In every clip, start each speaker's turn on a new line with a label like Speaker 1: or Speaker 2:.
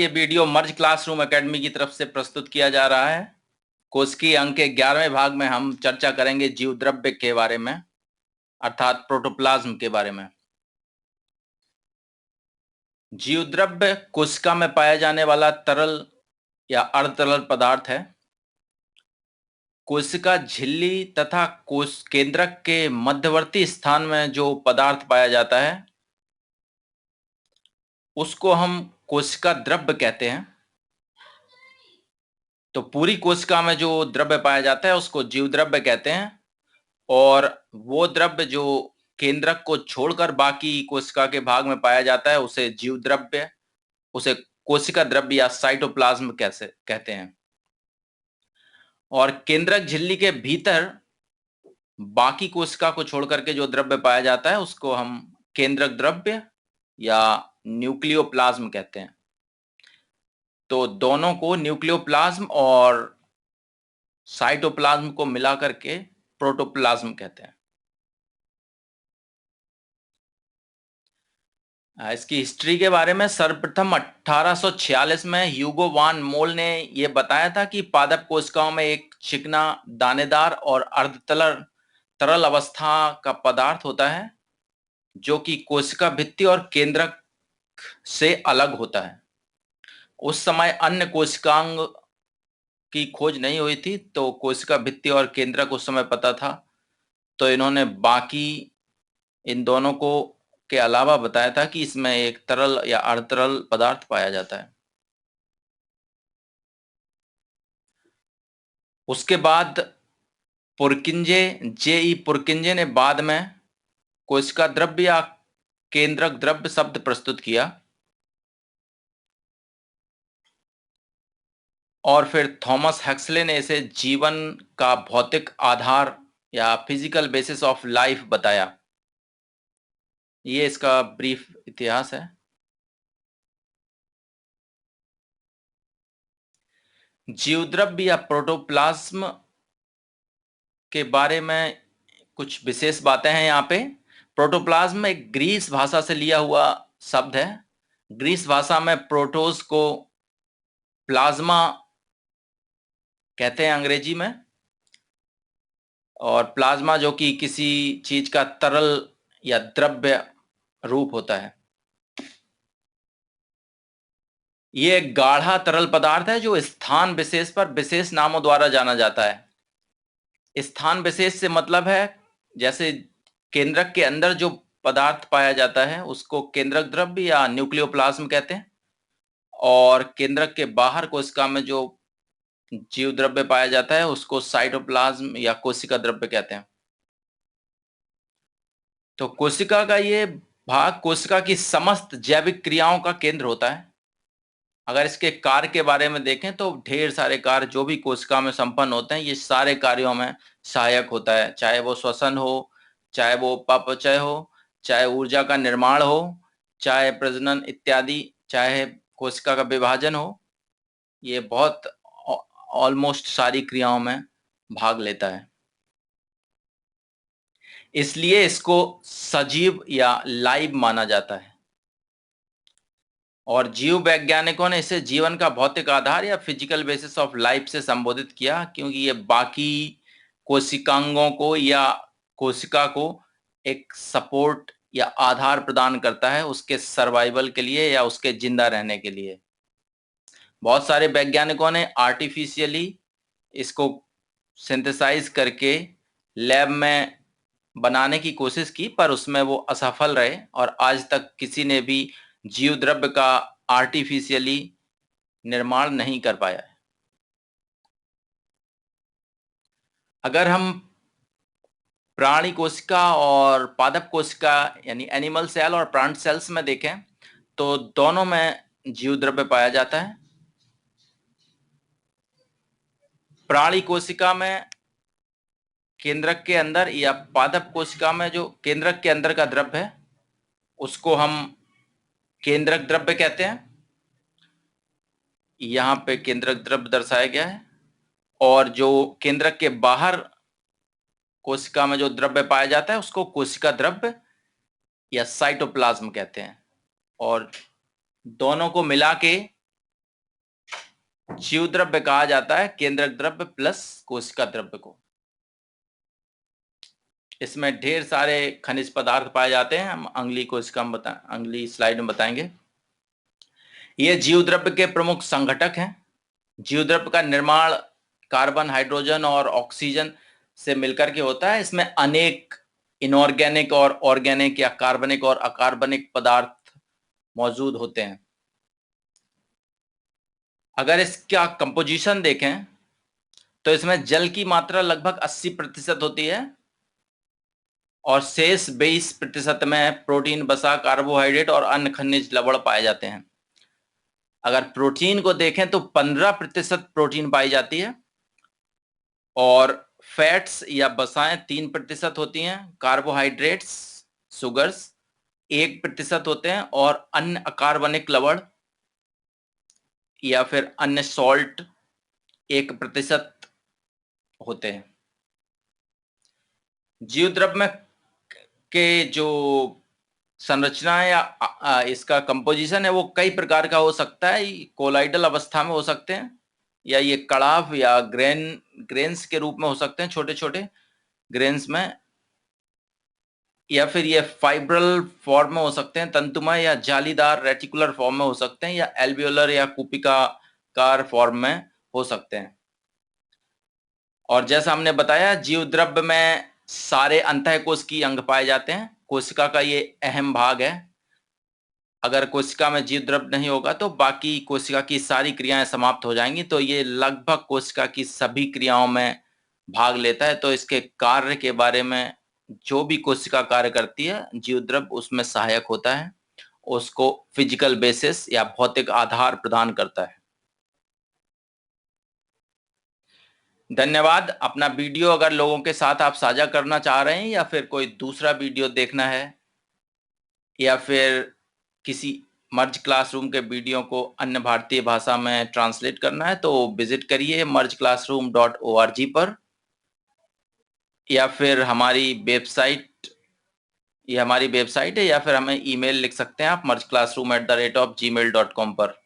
Speaker 1: ये वीडियो मर्ज classroom academy की तरफ से प्रस्तुत किया जा रहा है। कोशिकीय अंग के 11वें भाग में हम चर्चा करेंगे जीव द्रव्य के बारे में, अर्थात प्रोटोप्लाज्म के बारे में। जीव द्रव्य कोशिका में पाया जाने वाला तरल या अर्धतरल पदार्थ है। कोशिका झिल्ली तथा कोश केंद्रक के मध्यवर्ती स्थान में जो पदार्थ पाया जाता है उसको हम कोशिका द्रव्य कहते हैं। तो पूरी कोशिका में जो द्रव्य पाया जाता है उसको जीव द्रव्य कहते हैं, और वो द्रव्य जो केंद्रक को छोड़कर बाकी कोशिका के भाग में पाया जाता है उसे जीव द्रव्य, उसे कोशिका द्रव्य या साइटोप्लाज्म कैसे कहते हैं। और केंद्रक झिल्ली के भीतर बाकी कोशिका को छोड़कर के जो द्रव्य पाया जाता है उसको हम केंद्रक द्रव्य या न्यूक्लियोप्लाज्म कहते हैं। तो दोनों को, न्यूक्लियोप्लाज्म और साइटोप्लाज्म को मिलाकर के प्रोटोप्लाज्म कहते हैं। इसकी हिस्ट्री के बारे में सर्वप्रथम 1846 में ह्यूगो वान मोल ने यह बताया था कि पादप कोशिकाओं में एक चिकना, दानेदार और अर्धतरल तरल अवस्था का पदार्थ होता है जो कि कोशिका भित्ति और केंद्रक से अलग होता है। उस समय अन्य कोशिकांग की खोज नहीं हुई थी, तो कोशिका भित्ति और केंद्रक उस समय पता था। तो इन्होंने बाकी इन दोनों को के अलावा बताया था कि इसमें एक तरल या अर्धतरल पदार्थ पाया जाता है। उसके बाद पुरकिंजे ने बाद में कोशिका द्रव्य या केंद्रक द्रव्य शब्द प्रस्तुत किया, और फिर थॉमस हेक्सले ने इसे जीवन का भौतिक आधार या फिजिकल बेसिस ऑफ लाइफ बताया। ये इसका ब्रीफ इतिहास है। जीवद्रव्य या प्रोटोप्लाज्म के बारे में कुछ विशेष बातें हैं यहाँ पे। प्रोटोप्लाज्म एक ग्रीस भाषा से लिया हुआ शब्द है। ग्रीस भाषा में प्रोटोस को प्लाज्मा कहते हैं अंग्रेजी में, और प्लाज्मा जो कि किसी चीज का तरल या द्रव्य रूप होता है। ये एक गाढ़ा तरल पदार्थ है जो स्थान विशेष पर विशेष नामों द्वारा जाना जाता है। स्थान विशेष से मतलब है जैसे केंद्रक के अंदर जो पदार्थ पाया जाता है उसको केंद्रक द्रव्य या न्यूक्लियोप्लाज्म कहते हैं, और केंद्रक के बाहर कोशिका में जो जीव द्रव्य पाया जाता है उसको साइटोप्लाज्म या कोशिका द्रव्य कहते हैं। तो कोशिका का ये भाग कोशिका की समस्त जैविक क्रियाओं का केंद्र होता है। अगर इसके कार्य के बारे में देखें तो ढेर सारे कार्य जो भी कोशिका में संपन्न होते हैं, ये सारे कार्यों में सहायक होता है, चाहे वो श्वसन हो, चाहे वो उपापचय हो, चाहे ऊर्जा का निर्माण हो, चाहे प्रजनन इत्यादि, चाहे कोशिका का विभाजन हो। ये बहुत ऑलमोस्ट सारी क्रियाओं में भाग लेता है, इसलिए इसको सजीव या लाइव माना जाता है। और जीव वैज्ञानिकों ने इसे जीवन का भौतिक आधार या फिजिकल बेसिस ऑफ लाइफ से संबोधित किया, क्योंकि ये बाकी कोशिकांगों को या कोशिका को एक सपोर्ट या आधार प्रदान करता है उसके सर्वाइवल के लिए या उसके जिंदा रहने के लिए। बहुत सारे वैज्ञानिकों ने आर्टिफिशियली इसको सिंथेसाइज करके लैब में बनाने की कोशिश की, पर उसमें वो असफल रहे, और आज तक किसी ने भी जीव द्रव्य का आर्टिफिशियली निर्माण नहीं कर पाया है। अगर हम प्राणी कोशिका और पादप कोशिका यानी एनिमल सेल और प्लांट सेल्स में देखें तो दोनों में जीव द्रव्य पाया जाता है। प्राणी कोशिका में केंद्रक के अंदर या पादप कोशिका में जो केंद्रक के अंदर का द्रव्य है उसको हम केंद्रक द्रव्य कहते हैं। यहाँ पे केंद्रक द्रव्य दर्शाया गया है, और जो केंद्रक के बाहर कोशिका में जो द्रव्य पाया जाता है उसको कोशिका द्रव्य या साइटोप्लाज्म कहते हैं। और दोनों को मिला के जीव द्रव्य कहा जाता है केंद्रक द्रव्य प्लस कोशिका द्रव्य को। इसमें ढेर सारे खनिज पदार्थ पाए जाते हैं, हम अगली स्लाइड में बताएंगे। ये जीव द्रव्य के प्रमुख संघटक हैं। जीव द्रव्य का निर्माण कार्बन, हाइड्रोजन और ऑक्सीजन से मिलकर के होता है। इसमें अनेक इनऑर्गेनिक और ऑर्गेनिक या कार्बनिक और अकार्बनिक पदार्थ मौजूद होते हैं। अगर इसका कंपोजिशन देखें तो इसमें जल की मात्रा लगभग 80% होती है और शेष 20% में प्रोटीन, वसा, कार्बोहाइड्रेट और अन्य खनिज लवण पाए जाते हैं। अगर प्रोटीन को देखें तो 15% प्रोटीन पाई जाती है और फैट्स या वसाएं 3% होती हैं। कार्बोहाइड्रेट्स, सुगर्स 1% होते हैं और अन्य अकार्बनिक लवण या फिर अन्य सॉल्ट 1% होते हैं। जीव द्रव्य में के जो संरचना है या इसका कंपोजिशन है वो कई प्रकार का हो सकता है। कोलाइडल अवस्था में हो सकते हैं या ये कड़ाव या ग्रेन्स के रूप में हो सकते हैं, छोटे छोटे ग्रेन्स में, या फिर ये फाइब्रल फॉर्म में हो सकते हैं, तंतुमय या जालीदार रेटिकुलर फॉर्म में हो सकते हैं, या एल्वियोलर या कुपिकाकार फॉर्म में हो सकते हैं। और जैसा हमने बताया, जीव द्रव्य में सारे अंतःकोशिकीय अंग पाए जाते हैं। कोशिका का ये अहम भाग है। अगर कोशिका में जीव द्रव्य नहीं होगा तो बाकी कोशिका की सारी क्रियाएं समाप्त हो जाएंगी। तो ये लगभग कोशिका की सभी क्रियाओं में भाग लेता है। तो इसके कार्य के बारे में, जो भी कोशिका कार्य करती है, जीव द्रव्य उसमें सहायक होता है, उसको फिजिकल बेसिस या भौतिक आधार प्रदान करता है। धन्यवाद। अपना वीडियो अगर लोगों के साथ आप साझा करना चाह रहे हैं या फिर कोई दूसरा वीडियो देखना है या फिर किसी मर्ज क्लासरूम के वीडियो को अन्य भारतीय भाषा में ट्रांसलेट करना है तो विजिट करिए mergeclassroom.org पर, या फिर हमारी वेबसाइट है, या फिर हमें ईमेल लिख सकते हैं आप mergeclassroom@gmail.com पर।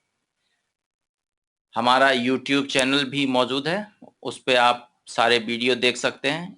Speaker 1: हमारा YouTube चैनल भी मौजूद है, उस पे आप सारे वीडियो देख सकते हैं।